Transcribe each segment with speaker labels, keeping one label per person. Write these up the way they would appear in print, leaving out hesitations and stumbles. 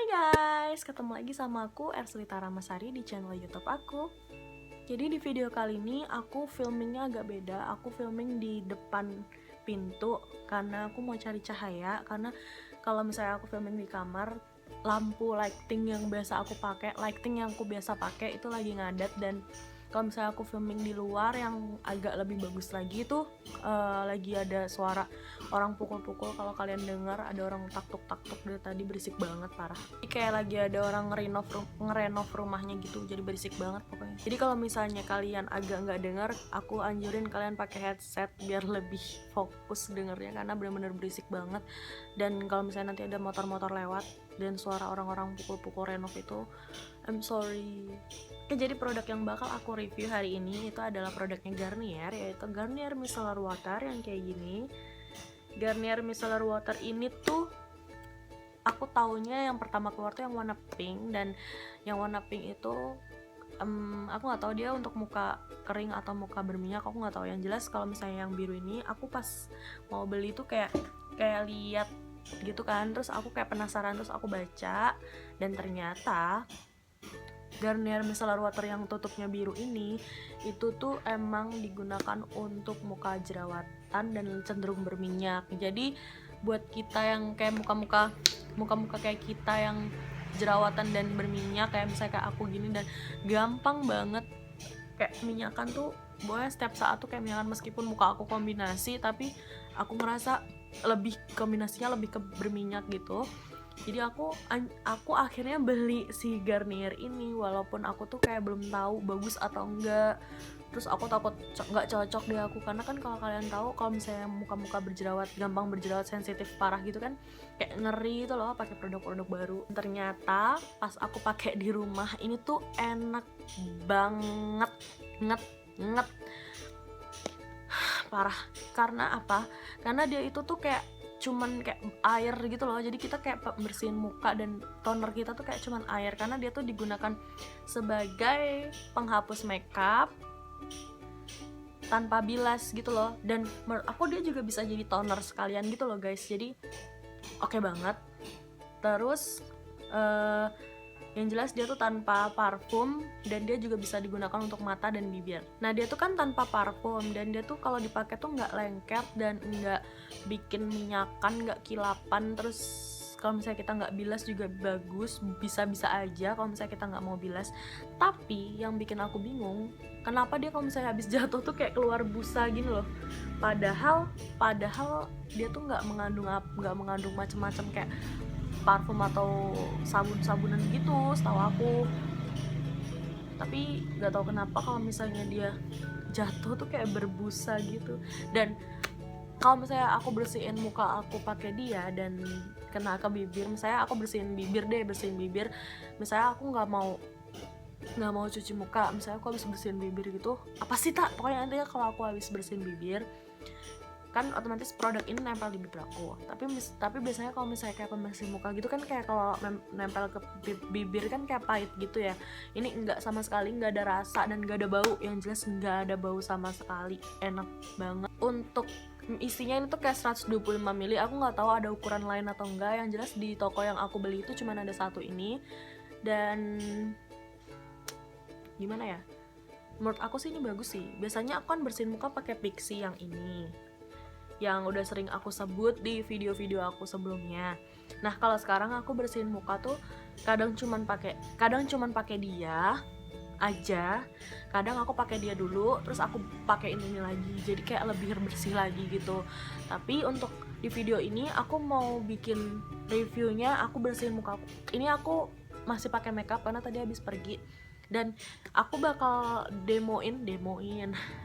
Speaker 1: Guys, ketemu lagi sama aku Erslita Ramasari di channel YouTube aku. Jadi di video kali ini aku filmingnya agak beda. Aku filming di depan pintu karena aku mau cari cahaya. Karena kalau misalnya aku filming di kamar, lampu lighting yang biasa aku pakai, itu lagi ngadat. Dan kalau misalnya aku filming di luar yang agak lebih bagus lagi itu lagi ada suara orang pukul-pukul. Kalau kalian dengar ada orang taktuk-taktuk dari tadi, berisik banget parah. Jadi kayak lagi ada orang ngerenov rumahnya gitu, jadi berisik banget pokoknya. Jadi kalau misalnya kalian agak nggak dengar, aku anjurin kalian pakai headset biar lebih fokus dengernya karena benar-benar berisik banget. Dan kalau misalnya nanti ada motor-motor lewat dan suara orang-orang pukul-pukul renov itu, I'm sorry. Oke, jadi produk yang bakal aku review hari ini itu adalah produknya Garnier, yaitu Garnier Micellar Water yang kayak gini. Garnier Micellar Water ini tuh aku taunya yang pertama keluar tuh yang warna pink, dan yang warna pink itu aku nggak tahu dia untuk muka kering atau muka berminyak, aku nggak tahu. Yang jelas kalau misalnya yang biru ini aku pas mau beli tuh kayak lihat gitu kan, terus aku kayak penasaran, terus aku baca dan ternyata Garnier Micellar Water yang tutupnya biru ini itu tuh emang digunakan untuk muka jerawatan dan cenderung berminyak. Jadi buat kita yang kayak muka-muka kayak kita yang jerawatan dan berminyak, kayak misalnya kayak aku gini dan gampang banget kayak minyakan tuh, pokoknya setiap saat tuh kayak minyakan, meskipun muka aku kombinasi tapi aku ngerasa lebih kombinasinya lebih ke berminyak gitu. Jadi aku akhirnya beli si Garnier ini walaupun aku tuh kayak belum tahu bagus atau enggak. Terus aku takut nggak cocok deh aku, karena kan kalau kalian tahu kalau misalnya muka-muka berjerawat, gampang berjerawat, sensitif parah gitu kan, kayak ngeri itu loh pakai produk-produk baru. Ternyata pas aku pakai di rumah ini tuh enak banget, nget parah. Karena apa? Karena dia itu tuh kayak cuman kayak air gitu loh, jadi kita kayak bersihin muka dan toner kita tuh kayak cuman air, karena dia tuh digunakan sebagai penghapus makeup tanpa bilas gitu loh. Dan menurut aku dia juga bisa jadi toner sekalian gitu loh guys, jadi oke banget. Terus yang jelas dia tuh tanpa parfum dan dia juga bisa digunakan untuk mata dan bibir. Nah dia tuh kan tanpa parfum dan dia tuh kalau dipakai tuh nggak lengket dan nggak bikin minyakan, nggak kilapan. Terus kalau misalnya kita nggak bilas juga bagus, bisa-bisa aja kalau misalnya kita nggak mau bilas. Tapi yang bikin aku bingung, kenapa dia kalau misalnya habis jatuh tuh kayak keluar busa gini loh. Padahal dia tuh nggak mengandung macam-macam kayak parfum atau sabunan gitu setahu aku. Tapi nggak tahu kenapa kalau misalnya dia jatuh tuh kayak berbusa gitu. Dan kalau misalnya aku bersihin muka aku pakai dia dan kena ke bibir, misalnya aku bersihin bibir, misalnya aku nggak mau cuci muka, misalnya aku habis bersihin bibir gitu, apa sih tak, pokoknya intinya kalau aku habis bersihin bibir kan otomatis produk ini nempel di bibir aku. Tapi biasanya kalau misalnya kayak pembersih muka gitu kan, kayak kalau nempel ke bibir kan kayak pahit gitu ya. Ini enggak sama sekali, enggak ada rasa dan enggak ada bau. Yang jelas enggak ada bau sama sekali, enak banget. Untuk isinya ini tuh kayak 125 ml. Aku nggak tahu ada ukuran lain atau enggak. Yang jelas di toko yang aku beli itu cuma ada satu ini. Dan gimana ya, menurut aku sih ini bagus sih. Biasanya aku kan bersihin muka pakai Pixi yang ini, yang udah sering aku sebut di video-video aku sebelumnya. Nah kalau sekarang aku bersihin muka tuh kadang cuman pakai dia aja, kadang aku pakai dia dulu terus aku pakai ini lagi, jadi kayak lebih bersih lagi gitu. Tapi untuk di video ini aku mau bikin reviewnya aku bersihin muka aku. Ini aku masih pakai makeup karena tadi habis pergi, dan aku bakal demoin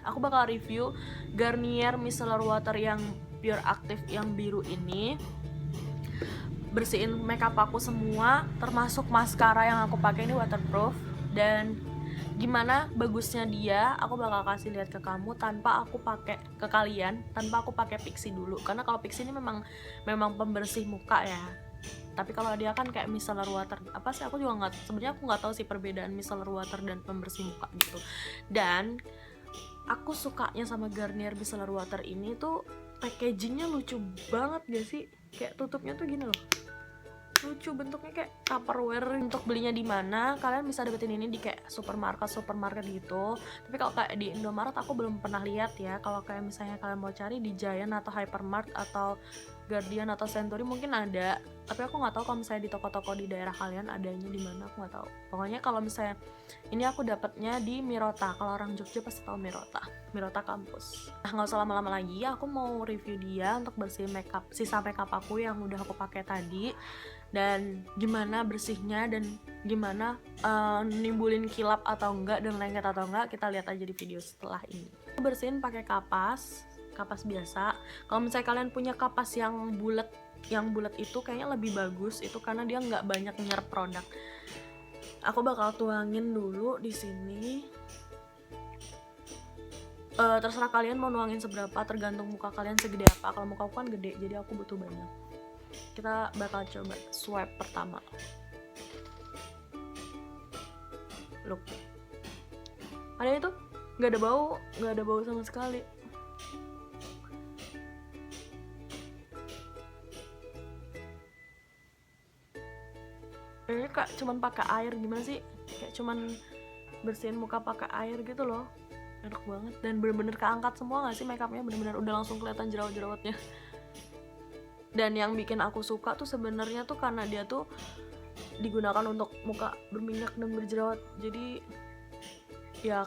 Speaker 1: aku bakal review Garnier Micellar Water yang pure active yang biru ini, bersihin makeup aku semua termasuk maskara yang aku pakai ini waterproof. Dan gimana bagusnya dia aku bakal kasih lihat ke kamu tanpa aku pakai, ke kalian tanpa aku pakai Pixi dulu, karena kalau Pixi ini memang pembersih muka ya. Tapi kalau dia kan kayak micellar water, apa sih, aku juga sebenarnya aku nggak tahu sih perbedaan micellar water dan pembersih muka gitu. Dan aku sukanya sama Garnier Micellar Water ini tuh packagingnya lucu banget gak sih, kayak tutupnya tuh gini loh, lucu, bentuknya kayak Tupperware. Untuk belinya di mana, kalian bisa dapetin ini di kayak supermarket gitu. Tapi kalau kayak di Indomaret aku belum pernah lihat ya. Kalau kayak misalnya kalian mau cari di Giant atau Hypermart atau Guardian atau Century mungkin ada. Tapi aku nggak tahu kalau misalnya di toko-toko di daerah kalian adanya di mana, aku nggak tahu. Pokoknya kalau misalnya ini aku dapatnya di Mirota. Kalau orang Jogja pasti tahu Mirota kampus. Nah, nggak usah lama-lama lagi, aku mau review dia untuk bersihin makeup, sisa makeup aku yang udah aku pakai tadi, dan gimana bersihnya dan gimana nimbulin kilap atau enggak dan lengket atau enggak, kita lihat aja di video setelah ini. Aku bersihin pakai kapas biasa. Kalau misalnya kalian punya kapas yang bulat itu kayaknya lebih bagus itu, karena dia nggak banyak nyerap produk. Aku bakal tuangin dulu di sini. Terserah kalian mau nuangin seberapa, tergantung muka kalian segede apa. Kalau muka aku kan gede, jadi aku butuh banyak. Kita bakal coba swipe pertama. Look, ada itu, nggak ada bau sama sekali. Ini kayak cuman pakai air, gimana sih? Kayak cuman bersihin muka pakai air gitu loh. Enak banget dan bener-bener keangkat semua nggak sih makeupnya, bener-bener udah langsung kelihatan jerawat-jerawatnya. Dan yang bikin aku suka tuh sebenarnya tuh karena dia tuh digunakan untuk muka berminyak dan berjerawat. Jadi ya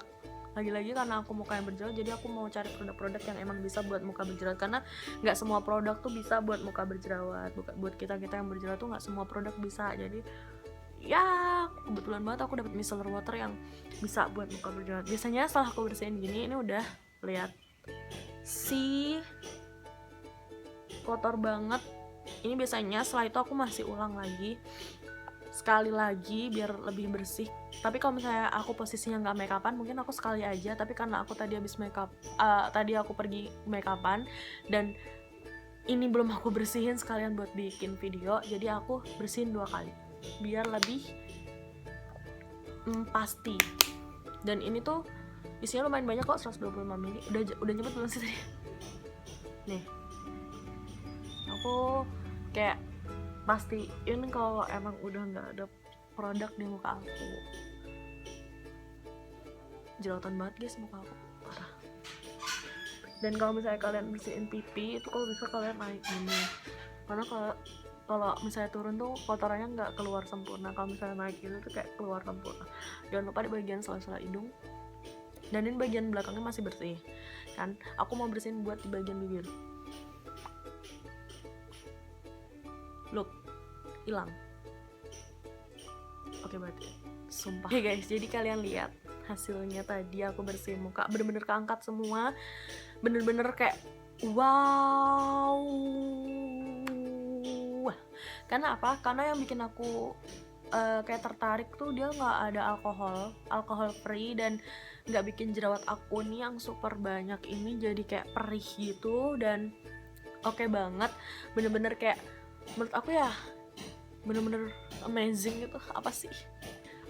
Speaker 1: lagi-lagi karena aku muka yang berjerawat, jadi aku mau cari produk-produk yang emang bisa buat muka berjerawat, karena nggak semua produk tuh bisa buat muka berjerawat. Buat kita yang berjerawat tuh nggak semua produk bisa. Jadi ya kebetulan banget aku dapet micellar water yang bisa buat muka berjerawat. Biasanya setelah aku bersihin gini, ini udah lihat si kotor banget. Ini biasanya setelah itu aku masih ulang lagi sekali lagi biar lebih bersih. Tapi kalau misalnya aku posisinya nggak make upan, mungkin aku sekali aja. Tapi karena aku tadi habis tadi aku pergi make upan dan ini belum aku bersihin sekalian buat bikin video, jadi aku bersihin 2 kali biar lebih pasti. Dan ini tuh isinya lumayan banyak kok, 125 ml. Udah nyebut belum sih tadi? Nih, aku kayak pastiin kalau emang udah nggak ada produk di muka aku. Jerawatan banget guys muka aku, parah. Dan kalau misalnya kalian bersihin pipi itu, kalau bisa kalian naik gini, karena kalau misalnya turun tuh kotorannya nggak keluar sempurna. Kalau misalnya naik gitu tuh kayak keluar sempurna. Jangan lupa di bagian sela-sela hidung, dan ini bagian belakangnya masih bersih kan. Aku mau bersihin buat di bagian bibir. Look, hilang. Oke berarti sumpah. Oke guys, jadi kalian lihat hasilnya tadi aku bersihin muka, bener-bener keangkat semua, bener-bener kayak wow. Karena apa? Karena yang bikin aku kayak tertarik tuh dia nggak ada alkohol free, dan nggak bikin jerawat aku nih yang super banyak ini jadi kayak perih gitu. Dan oke banget, bener-bener kayak menurut aku ya bener-bener amazing gitu. Apa sih?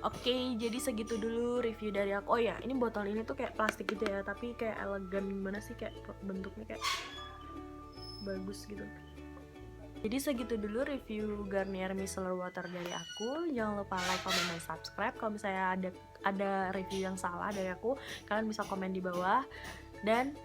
Speaker 1: Oke, jadi segitu dulu review dari aku. Oh ya, ini botol ini tuh kayak plastik gitu ya, tapi kayak elegan gimana sih, kayak bentuknya kayak bagus gitu. Jadi segitu dulu review Garnier Micellar Water dari aku. Jangan lupa like, comment, dan subscribe. Kalau misalnya ada review yang salah dari aku, kalian bisa komen di bawah. Dan